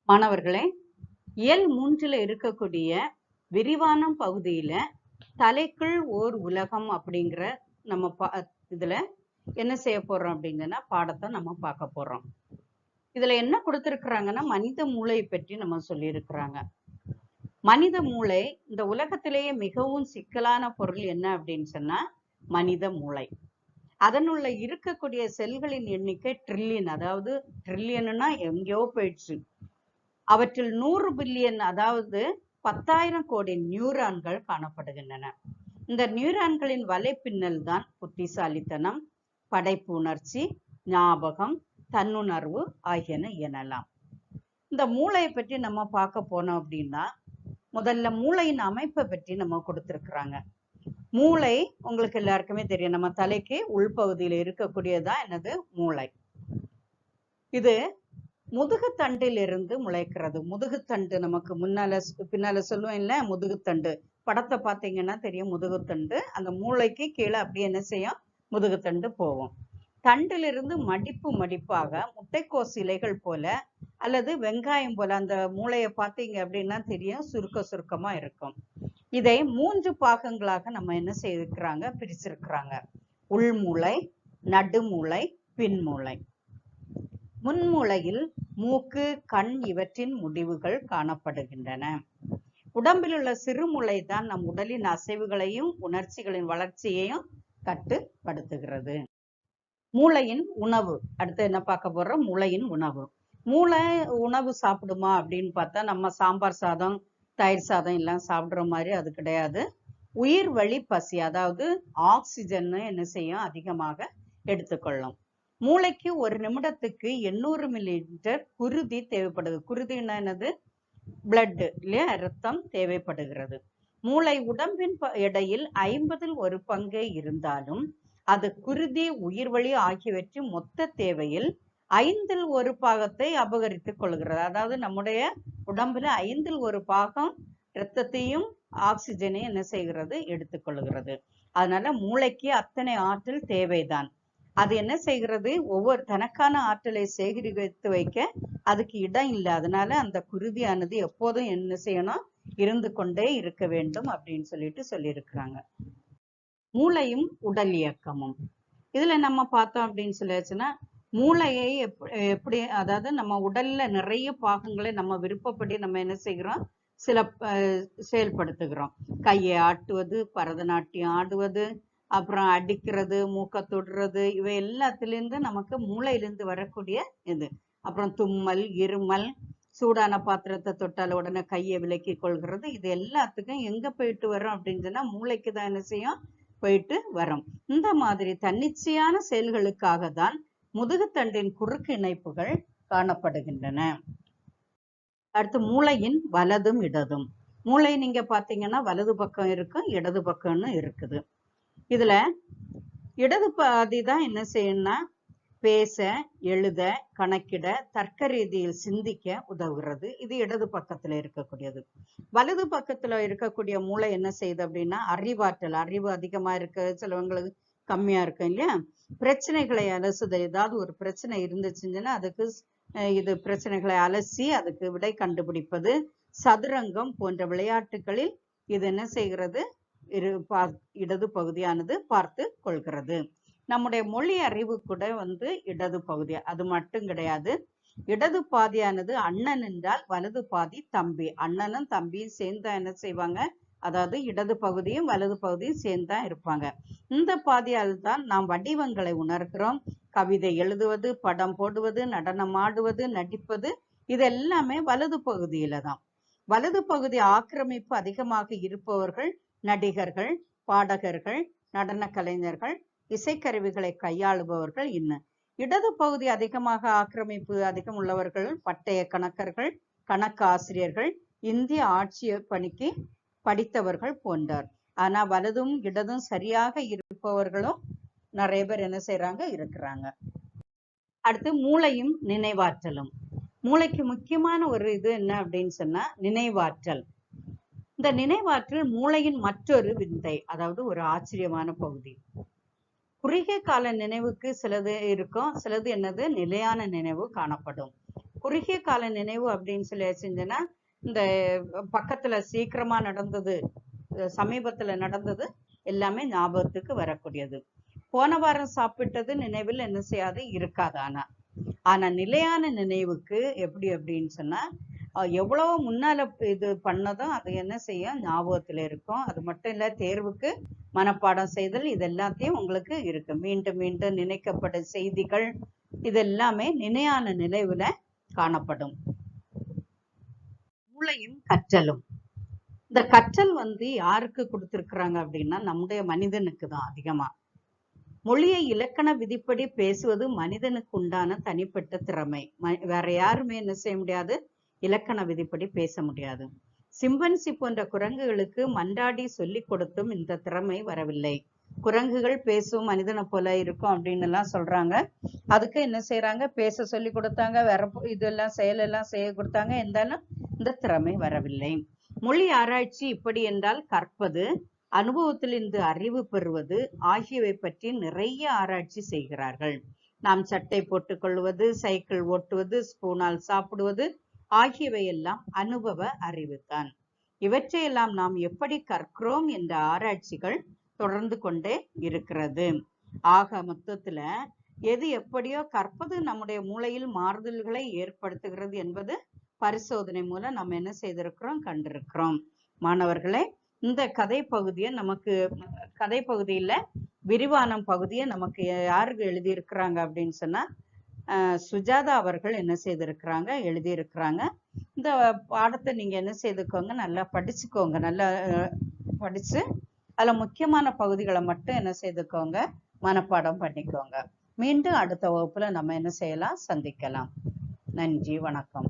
மாணவர்களே, இயல் 3ல இருக்கக்கூடிய விரிவான பகுதியில தலைக்குள் ஓர் உலகம் அப்படிங்கிற நம்ம இதுல என்ன செய்ய போறோம் அப்படிங்கன்னா பாடத்தை நம்ம பார்க்க போறோம். இதுல என்ன கொடுத்திருக்கிறாங்கன்னா மனித மூளையை பற்றி நம்ம சொல்லியிருக்கிறாங்க. மனித மூளை இந்த உலகத்திலேயே மிகவும் சிக்கலான பொருள் என்ன அப்படின்னு சொன்னா மனித மூளை. அதனுள்ள இருக்கக்கூடிய செல்களின் எண்ணிக்கை ட்ரில்லியன், அதாவது ட்ரில்லியன்னா எங்கேயோ போயிடுச்சு. அவற்றில் 100 பில்லியன், அதாவது 10,000 கோடி நியூரான்கள் காணப்படுகின்றன. இந்த நியூரான்களின் வலைப்பின்னல் தான் புத்திசாலித்தனம், படைப்பு உணர்ச்சி, ஞாபகம், தன்னுணர்வு ஆகியன எனலாம். இந்த மூளையை பற்றி நம்ம பார்க்க போனோம் அப்படின்னா முதல்ல மூளையின் அமைப்பை பற்றி நம்ம கொடுத்திருக்கிறாங்க. மூளை உங்களுக்கு எல்லாருக்குமே தெரியும், நம்ம தலைக்கு உள்பகுதியில் இருக்கக்கூடியதான் என்னது மூளை. இது முதுகுத்தண்டில் இருந்து முளைக்கிறது. முதுகுத்தண்டு நமக்கு முன்னால பின்னால சொல்லுவேன் இல்ல, முதுகுத்தண்டு படத்தை பார்த்தீங்கன்னா தெரியும். முதுகுத்தண்டு அந்த மூளைக்கு கீழே அப்படியே என்ன செய்யும், முதுகுத்தண்டு போகும். தண்டிலிருந்து மடிப்பு மடிப்பாக முட்டைக்கோஸ் இலைகள் போல அல்லது வெங்காயம் போல அந்த மூளையை பார்த்தீங்க அப்படின்னா தெரியும், சுருக்க சுருக்கமா இருக்கும். இதை 3 பாகங்களாக நம்ம என்ன செய்திருக்கிறாங்க, பிரிச்சிருக்கிறாங்க. உள்மூளை, நடுமூளை, பின்மூளை. முன்மூளையில் மூக்கு, கண் இவற்றின் முடிவுகள் காணப்படுகின்றன. உடம்பில் உள்ள சிறுமூளை தான் நம் உடலின் அசைவுகளையும் உணர்ச்சிகளின் வளர்ச்சியையும் கட்டுப்படுத்துகிறது. மூளையின் உணவு அடுத்து என்ன பார்க்க போறோம், மூளையின் உணவு. மூளை உணவு சாப்பிடுமா அப்படின்னு பார்த்தா நம்ம சாம்பார் சாதம், தயிர் சாதம் எல்லாம் சாப்பிடுற மாதிரி அது கிடையாது. உயிர் வழி பசி, அதாவது ஆக்சிஜன் என்ன செய்யும், அதிகமாக எடுத்துக்கொள்ளும். மூளைக்கு ஒரு நிமிடத்துக்கு 800 மில்லிலிட்டர் குருதி தேவைப்படுது. குருதினா என்னது, பிளட் இல்லையா, ரத்தம் தேவைப்படுகிறது. மூளை உடம்பின் எடையில் 50ல் 1 பங்கு இருந்தாலும் அது குருதி, உயிர் வழி ஆகியவற்றின் மொத்த தேவையில் 5ல் 1 பாகத்தை அபகரித்துக் கொள்கிறது. அதாவது நம்முடைய உடம்புல 5ல் 1 பாகம் இரத்தத்தையும் ஆக்சிஜனையும் என்ன செய்கிறது, எடுத்துக்கொள்கிறது. அதனால மூளைக்கு அத்தனை ஆற்றல் தேவைதான். அது என்ன செய்கிறது, ஒவ்வொரு தனக்கான ஆற்றலை சேகரித்து வைக்க அதுக்கு இடம் இல்லை. அதனால அந்த குருதியானது எப்போதும் என்ன செய்யணும், இருந்து கொண்டே இருக்க வேண்டும் அப்படின்னு சொல்லியிருக்கிறாங்க. மூளையும் உடல் இயக்கமும். இதுல நம்ம பார்த்தோம் அப்படின்னு சொல்லியாச்சுன்னா மூளையை எப்படி, அதாவது நம்ம உடல்ல நிறைய பாகங்களை நம்ம விருப்பப்படி நம்ம என்ன செய்கிறோம், சில செயல்படுத்துகிறோம். கையை ஆட்டுவது, பரதநாட்டியம் ஆடுவது, அப்புறம் அடிக்கிறது, மூக்க தொடுறது, இவை எல்லாத்திலிருந்து நமக்கு மூளையிலிருந்து வரக்கூடிய இது. அப்புறம் தும்மல், இருமல், சூடான பாத்திரத்தை தொட்டால உடனே கையை விலக்கி கொள்கிறது, இது எல்லாத்துக்கும் எங்க போயிட்டு வரோம் அப்படின்னு சொன்னா மூளைக்கு தான் என்ன செய்யும், போயிட்டு வரும். இந்த மாதிரி தன்னிச்சையான செயல்களுக்காக தான் முதுகுத்தண்டின் குறுக்கு இணைப்புகள் காணப்படுகின்றன. அடுத்து மூளையின் வலதும் இடதும். மூளை நீங்க பாத்தீங்கன்னா வலது பக்கம் இருக்கும், இடது பக்கம்னு இருக்குது. இதுல இடது பாதி தான் என்ன செய்யணும்னா பேச, எழுத, கணக்கிட, தர்க்க ரீதியில் சிந்திக்க உதவுகிறது. இது இடது பக்கத்துல இருக்கக்கூடியது. வலது பக்கத்துல இருக்கக்கூடிய மூளை என்ன செய்யுது அப்படின்னா அறிவாற்றல், அறிவு அதிகமா இருக்கு, சிலவங்களுக்கு கம்மியா இருக்கும் இல்லையா. பிரச்சனைகளை அலசுது, ஏதாவது ஒரு பிரச்சனை இருந்துச்சுன்னா அதுக்கு இது பிரச்சனைகளை அலசி அதுக்கு விடை கண்டுபிடிப்பது, சதுரங்கம் போன்ற விளையாட்டுகளில் இது என்ன செய்கிறது, இடது பகுதியானது பார்த்து கொள்கிறது. நம்முடைய மொழி அறிவு கூட இடது பகுதி. அது மட்டும் கிடையாது, இடது பாதியானது அண்ணன் என்றால் வலது பாதி தம்பி. அண்ணனும் தம்பியும் சேர்ந்தா என்ன செய்வாங்க, அதாவது இடது பகுதியும் வலது பகுதியும் சேர்ந்தா இருப்பாங்க. இந்த பாதியால் தான் நாம் வடிவங்களை உணர்கிறோம். கவிதை எழுதுவது, படம் போடுவது, நடனம் ஆடுவது, நடிப்பது, இது எல்லாமே வலது பகுதியில தான். வலது பகுதி ஆக்கிரமிப்பு அதிகமாக இருப்பவர்கள் நடிகர்கள், பாடகர்கள், நடன கலைஞர்கள், இசைக்கருவிகளை கையாளுபவர்கள். இன்னும் இடது பகுதி அதிகமாக ஆக்கிரமிப்பு அதிகம் உள்ளவர்கள் பட்டய கணக்கர்கள், கணக்கு ஆசிரியர்கள், இந்திய ஆட்சி பணிக்கு படித்தவர்கள் போன்றார். ஆனா வலதும் இடதும் சரியாக இருப்பவர்களும் நிறைய பேர் என்ன செய்யறாங்க, இருக்கிறாங்க. அடுத்து மூளையும் நினைவாற்றலும். மூளைக்கு முக்கியமான ஒரு இது என்ன அப்படின்னு சொன்னா நினைவாற்றல். இந்த நினைவாற்றல் மூளையின் மற்றொரு விந்தை, அதாவது ஒரு ஆச்சரியமான பகுதி. குறுகிய கால நினைவுக்கு சிலது இருக்கும், சிலது என்னது நிலையான நினைவு காணப்படும். குறுகிய கால நினைவு அப்படின்னு சொல்லி செஞ்சேன்னா இந்த பக்கத்துல சீக்கிரமா நடந்தது, சமீபத்துல நடந்தது எல்லாமே ஞாபகத்துக்கு வரக்கூடியது. போன வாரம் சாப்பிட்டது நினைவில் என்ன செய்யாது, இருக்காது. ஆனா நிலையான நினைவுக்கு எப்படி அப்படின்னு சொன்னா எவ்வளவு முன்னால இது பண்ணதும் அது என்ன செய்யும், ஞாபகத்துல இருக்கும். அது மட்டும் இல்ல, தேர்வுக்கு மனப்பாடம் செய்தல் இது எல்லாத்தையும் உங்களுக்கு இருக்கு. மீண்டும் மீண்டும் நினைக்கப்படும் செய்திகள் இது எல்லாமே நிலையான நினைவுல காணப்படும். மூளையும் கற்றலும். இந்த கற்றல் யாருக்கு கொடுத்திருக்கிறாங்க அப்படின்னா நம்முடைய மனிதனுக்கு தான் அதிகமா. மொழியை இலக்கண விதிப்படி பேசுவது மனிதனுக்கு உண்டான தனிப்பட்ட திறமை. வேற யாருமே என்ன செய்ய முடியாது, இலக்கண விதிப்படி பேச முடியாது. சிம்பன்சி போன்ற குரங்குகளுக்கு மன்றாடி சொல்லி கொடுத்தும் இந்த திறமை வரவில்லை. குரங்குகள் பேசும் மனிதனை போல இருக்கும் அப்படின்னு எல்லாம் சொல்றாங்க. அதுக்கு என்ன செய்யறாங்க, பேச சொல்லி கொடுத்தாங்க, வேற இதெல்லாம் செயலெல்லாம் செய்ய கொடுத்தாங்க, இருந்தாலும் இந்த திறமை வரவில்லை. மொழி ஆராய்ச்சி இப்படி என்றால் கற்பது, அனுபவத்திலிருந்து அறிவு பெறுவது ஆகியவை பற்றி நிறைய ஆராய்ச்சி செய்கிறார்கள். நாம் சட்டை போட்டுக் கொள்வது, சைக்கிள் ஓட்டுவது, ஸ்பூனால் சாப்பிடுவது ஆகியவை எல்லாம் அனுபவ அறிவுதான். இவற்றையெல்லாம் நாம் எப்படி கற்கிறோம் என்ற ஆராய்ச்சிகள் தொடர்ந்து கொண்டே இருக்கிறது. ஆக மொத்தத்துல எது எப்படியோ கற்பது நம்முடைய மூளையில் மாறுதல்களை ஏற்படுத்துகிறது என்பது பரிசோதனை மூலம் நம்ம என்ன செய்திருக்கிறோம், கண்டிருக்கிறோம். மாணவர்களே, இந்த கதை பகுதியை நமக்கு கதை பகுதியில விரிவான பகுதியை நமக்கு யாருக்கு எழுதியிருக்கிறாங்க அப்படின்னு சொன்னா சுஜாதா அவர்கள் என்ன செய்திருக்கிறாங்க, எழுதியிருக்கிறாங்க. இந்த பாடத்தை நீங்க என்ன செய்துக்கோங்க, நல்லா படிச்சுக்கோங்க. நல்லா படிச்சு அதுல முக்கியமான பகுதிகளை மட்டும் என்ன செய்துக்கோங்க, மனப்பாடம் பண்ணிக்கோங்க. மீண்டும் அடுத்த வகுப்புல நம்ம என்ன செய்யலாம், சந்திக்கலாம். நன்றி, வணக்கம்.